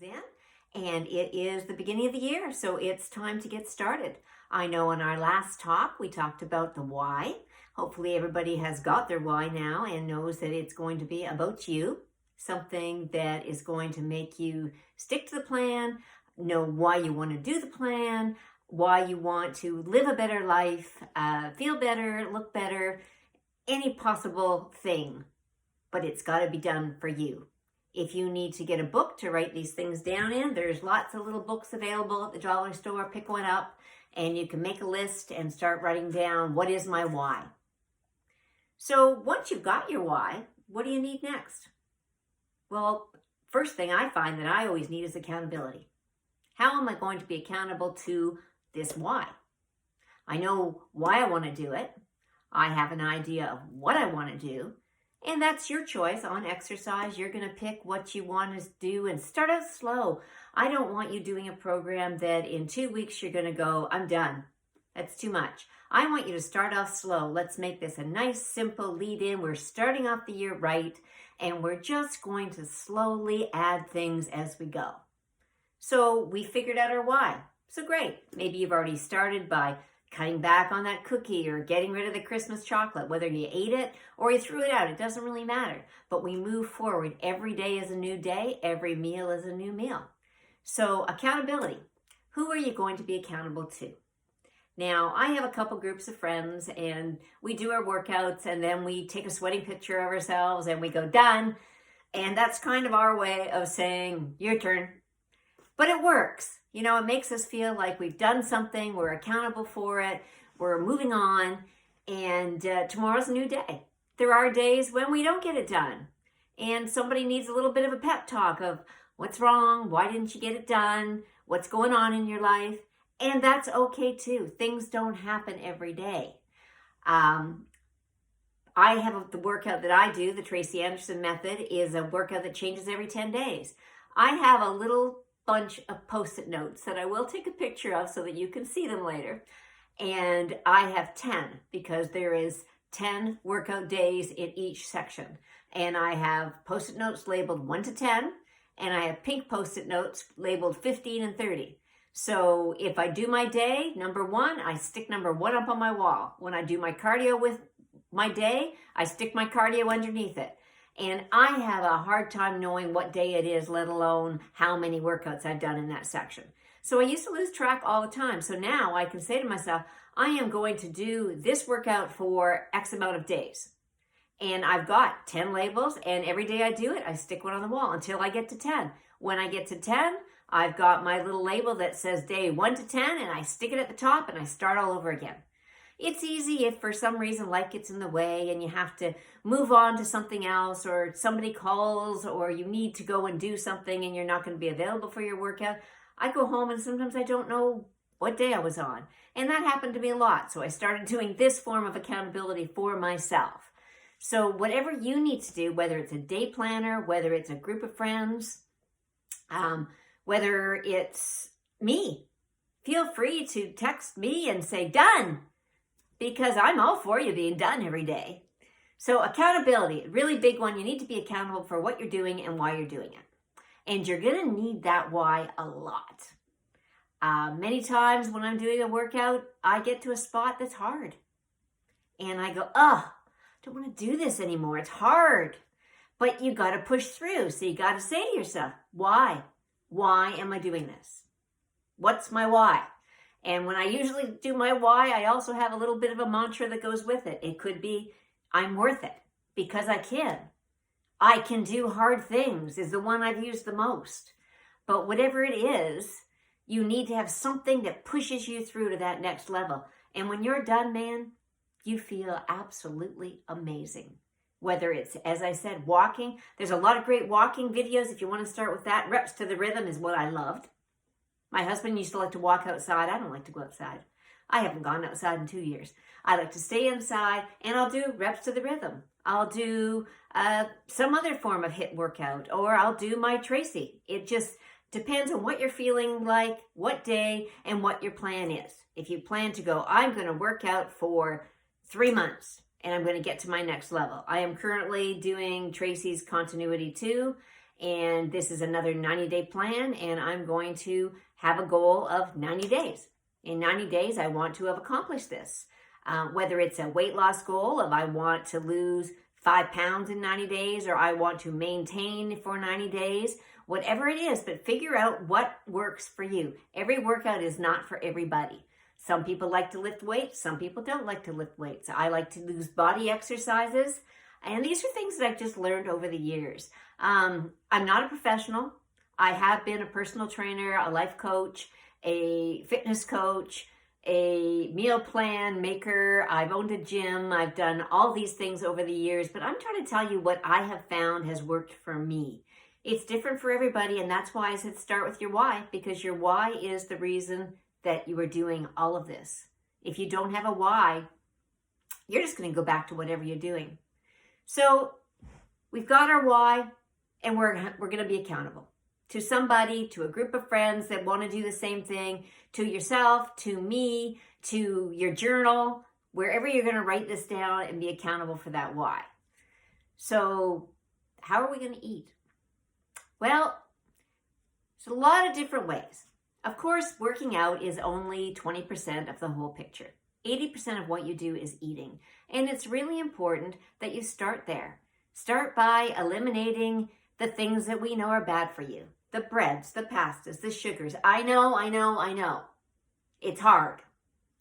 In, and it is the beginning of the year, so it's time to get started. I know in our last talk we talked about the why. Hopefully everybody has got their why now and knows that it's going to be about you, something that is going to make you stick to the plan, know why you want to do the plan, why you want to live a better life, feel better, look better, any possible thing, but it's got to be done for you. If you need to get a book to write these things down in, there's lots of little books available at the dollar store. Pick one up and you can make a list and start writing down, what is my why? So once you've got your why, what do you need next? Well, first thing I find that I always need is accountability. How am I going to be accountable to this why? I know why I want to do it. I have an idea of what I want to do. And that's your choice on exercise. You're going to pick what you want to do and start out slow. I don't want you doing a program that in 2 weeks you're going to go, I'm done. That's too much. I want you to start off slow. Let's make this a nice, simple lead in. We're starting off the year right, and we're just going to slowly add things as we go. So we figured out our why. So great. Maybe you've already started by cutting back on that cookie or getting rid of the Christmas chocolate, whether you ate it or you threw it out, it doesn't really matter. But we move forward. Every day is a new day. Every meal is a new meal. So accountability. Who are you going to be accountable to? Now, I have a couple groups of friends and we do our workouts and then we take a sweating picture of ourselves and we go, done. And that's kind of our way of saying, your turn. But it works. You know, it makes us feel like we've done something, we're accountable for it, we're moving on, and tomorrow's a new day. There are days when we don't get it done, and somebody needs a little bit of a pep talk of what's wrong, why didn't you get it done, what's going on in your life, and that's okay too. Things don't happen every day. I have the workout that I do, the Tracy Anderson method, is a workout that changes every 10 days. I have a little bunch of post-it notes that I will take a picture of so that you can see them later. And I have 10 because there is 10 workout days in each section. And I have post-it notes labeled 1 to 10, and I have pink post-it notes labeled 15 and 30. So if I do my day, number 1, I stick number 1 up on my wall. When I do my cardio with my day, I stick my cardio underneath it. And I have a hard time knowing what day it is, let alone how many workouts I've done in that section. So I used to lose track all the time. So now I can say to myself, I am going to do this workout for X amount of days. And I've got 10 labels, and every day I do it, I stick one on the wall until I get to 10. When I get to 10, I've got my little label that says day 1 to 10, and I stick it at the top, and I start all over again. It's easy if for some reason life gets in the way and you have to move on to something else, or somebody calls, or you need to go and do something and you're not going to be available for your workout. I go home and sometimes I don't know what day I was on. And that happened to me a lot. So I started doing this form of accountability for myself. So whatever you need to do, whether it's a day planner, whether it's a group of friends, whether it's me, feel free to text me and say, done. Because I'm all for you being done every day. So accountability, really big one. You need to be accountable for what you're doing and why you're doing it. And you're going to need that why a lot. Many times when I'm doing a workout, I get to a spot that's hard. And I go, I don't want to do this anymore. It's hard. But you got to push through. So you got to say to yourself, why? Why am I doing this? What's my why? And when I usually do my why, I also have a little bit of a mantra that goes with it. It could be, I'm worth it because I can. I can do hard things is the one I've used the most. But whatever it is, you need to have something that pushes you through to that next level. And when you're done, man, you feel absolutely amazing. Whether it's, as I said, walking. There's a lot of great walking videos if you want to start with that. Reps to the Rhythm is what I loved. My husband used to like to walk outside. I don't like to go outside. I haven't gone outside in 2 years. I like to stay inside, and I'll do Reps to the Rhythm. I'll do some other form of HIIT workout, or I'll do my Tracy. It just depends on what you're feeling like, what day, and what your plan is. If you plan to go, I'm going to work out for 3 months, and I'm going to get to my next level. I am currently doing Tracy's Continuity 2, And this is another 90-day plan, and I'm going to have a goal of 90 days. In 90 days, I want to have accomplished this. Whether it's a weight loss goal of I want to lose 5 pounds in 90 days, or I want to maintain for 90 days, whatever it is, but figure out what works for you. Every workout is not for everybody. Some people like to lift weights. Some people don't like to lift weights. I like to lose body exercises. And these are things that I've just learned over the years. I'm not a professional. I have been a personal trainer, a life coach, a fitness coach, a meal plan maker. I've owned a gym. I've done all these things over the years, but I'm trying to tell you what I have found has worked for me. It's different for everybody, and that's why I said start with your why, because your why is the reason that you are doing all of this. If you don't have a why, you're just going to go back to whatever you're doing. So we've got our why, and we're going to be accountable to somebody, to a group of friends that want to do the same thing, to yourself, to me, to your journal, wherever you're going to write this down and be accountable for that why. So how are we going to eat? Well, there's a lot of different ways. Of course, working out is only 20% of the whole picture. 80% of what you do is eating. And it's really important that you start there. Start by eliminating the things that we know are bad for you. The breads, the pastas, the sugars. I know. It's hard.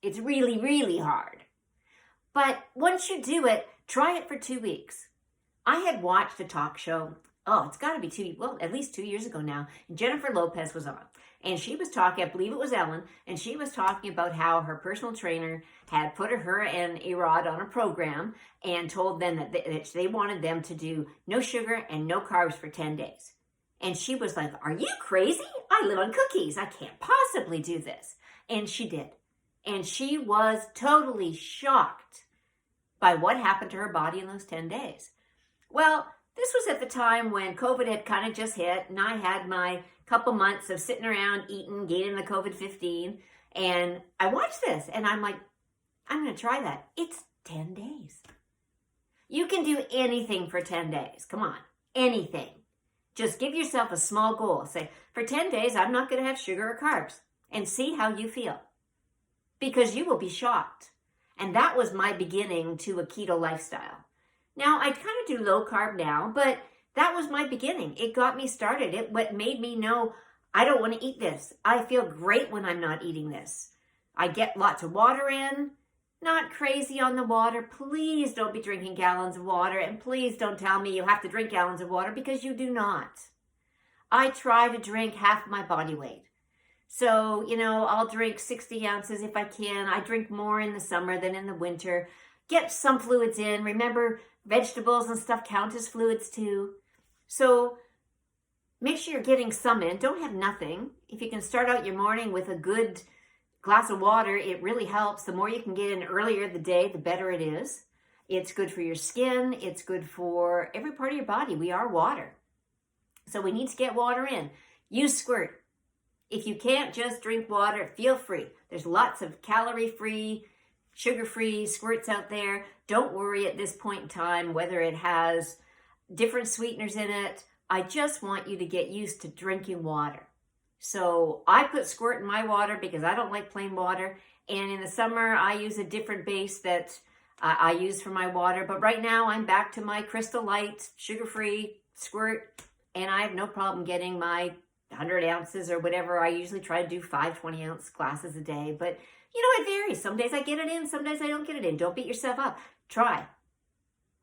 It's really, really hard. But once you do it, try it for 2 weeks. I had watched a talk show. It's got to be at least 2 years ago now. Jennifer Lopez was on. And she was talking, I believe it was Ellen, and she was talking about how her personal trainer had put her and A-Rod on a program and told them that they wanted them to do no sugar and no carbs for 10 days. And she was like, are you crazy? I live on cookies. I can't possibly do this. And she did. And she was totally shocked by what happened to her body in those 10 days. Well, this was at the time when COVID had kind of just hit, and I had my couple months of sitting around eating, gaining the COVID-15, and I watched this, and I'm like, I'm going to try that. It's 10 days. You can do anything for 10 days. Come on, anything. Just give yourself a small goal. Say, for 10 days, I'm not going to have sugar or carbs, and see how you feel, because you will be shocked. And that was my beginning to a keto lifestyle. Now, I kind of do low carb now, but that was my beginning. It got me started. What made me know I don't want to eat this. I feel great when I'm not eating this. I get lots of water in, not crazy on the water. Please don't be drinking gallons of water, and please don't tell me you have to drink gallons of water, because you do not. I try to drink half my body weight. So, I'll drink 60 ounces if I can. I drink more in the summer than in the winter. Get some fluids in. Remember, vegetables and stuff count as fluids too. So make sure you're getting some in. Don't have nothing. If you can start out your morning with a good glass of water, it really helps. The more you can get in earlier in the day, the better it is. It's good for your skin. It's good for every part of your body. We are water. So we need to get water in. Use Squirt. If you can't just drink water, feel free. There's lots of calorie-free, sugar-free squirts out there. Don't worry at this point in time whether it has different sweeteners in it. I just want you to get used to drinking water. So I put Squirt in my water because I don't like plain water. And in the summer, I use a different base that I use for my water. But right now, I'm back to my Crystal Light, sugar-free Squirt. And I have no problem getting my 100 ounces or whatever. I usually try to do 5 20-ounce glasses a day. But it varies. Some days I get it in, some days I don't get it in. Don't beat yourself up. Try.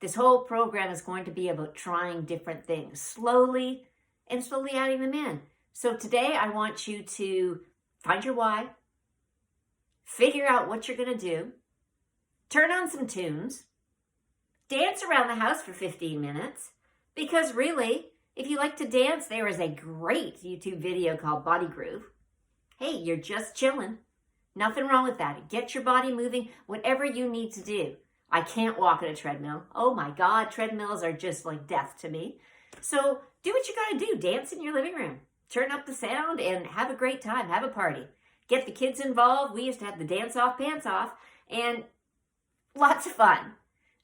This whole program is going to be about trying different things slowly adding them in. So today I want you to find your why, figure out what you're going to do, turn on some tunes, dance around the house for 15 minutes, because really, if you like to dance, there is a great YouTube video called Body Groove. Hey, you're just chilling. Nothing wrong with that. Get your body moving, whatever you need to do. I can't walk on a treadmill. Oh my God, treadmills are just like death to me. So do what you gotta do. Dance in your living room. Turn up the sound and have a great time. Have a party. Get the kids involved. We used to have the dance off, pants off, and lots of fun.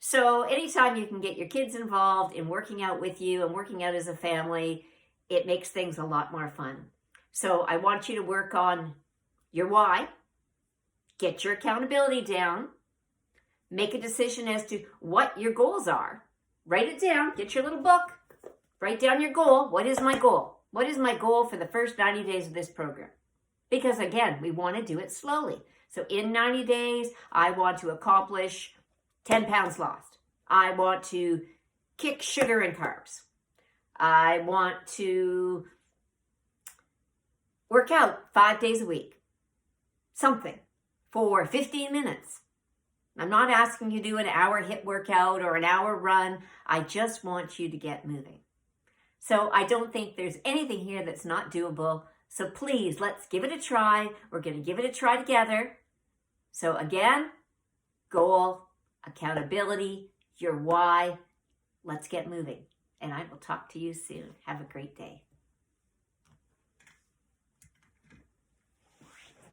So anytime you can get your kids involved in working out with you and working out as a family, it makes things a lot more fun. So I want you to work on your why, get your accountability down, make a decision as to what your goals are. Write it down, get your little book, write down your goal. What is my goal? What is my goal for the first 90 days of this program? Because again, we want to do it slowly. So in 90 days, I want to accomplish 10 pounds lost. I want to kick sugar and carbs. I want to work out 5 days a week. Something for 15 minutes. I'm not asking you to do an hour HIIT workout or an hour run. I just want you to get moving. So I don't think there's anything here that's not doable. So please, let's give it a try. We're going to give it a try together. So again, goal, accountability, your why. Let's get moving. And I will talk to you soon. Have a great day.